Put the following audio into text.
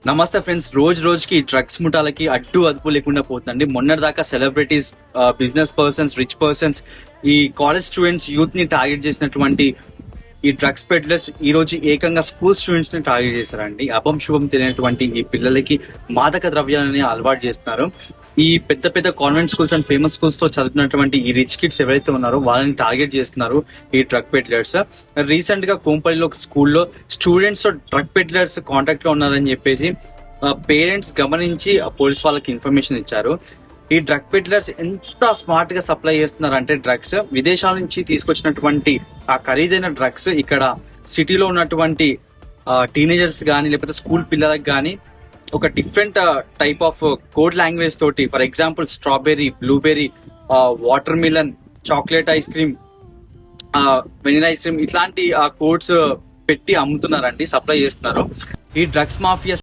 నమస్తే ఫ్రెండ్స్. రోజుకి డ్రగ్స్ ముఠాలకి అదుపు లేకుండా పోతుందండి. మొన్నటిదాకా celebrities, business persons, rich persons, ఈ కాలేజ్ స్టూడెంట్స్, యూత్ ని టార్గెట్ చేసినటువంటి ఈ డ్రగ్స్ పెడ్లర్స్ ఈ రోజు ఏకంగా స్కూల్ స్టూడెంట్స్ ని టార్గెట్ చేశారండి. అభం శుభం తెలియనటువంటి ఈ పిల్లలకి మాదక ద్రవ్యాలని అలవాటు చేస్తున్నారు. ఈ పెద్ద పెద్ద convent schools and famous schools తో చదువుతున్నటువంటి ఈ రిచ్ కిడ్స్ ఎవరైతే ఉన్నారో వాళ్ళని టార్గెట్ చేస్తున్నారు ఈ డ్రగ్ పెడ్లర్స్. రీసెంట్ గా కోంపల్లిలో ఒక స్కూల్లో స్టూడెంట్స్ డ్రగ్ పెడ్లర్స్ కాంటాక్ట్ లో ఉన్నారని చెప్పేసి పేరెంట్స్ గమనించి పోలీస్ వాళ్ళకి ఇన్ఫర్మేషన్ ఇచ్చారు. ఈ డ్రగ్ పెడ్లర్స్ ఎంత స్మార్ట్ గా సప్లై చేస్తున్నారు అంటే డ్రగ్స్ విదేశాల నుంచి తీసుకొచ్చినటువంటి ఆ ఖరీదైన డ్రగ్స్ ఇక్కడ సిటీలో ఉన్నటువంటి టీనేజర్స్ కానీ లేకపోతే స్కూల్ పిల్లలకు కానీ ఒక different type of code language తోటి, for example strawberry, blueberry, watermelon, chocolate ice cream, vanilla ice cream ఇట్లాంటి కోడ్స్ పెట్టి అమ్ముతున్నారండి, సప్లై చేస్తున్నారు. ఈ డ్రగ్స్ మాఫియా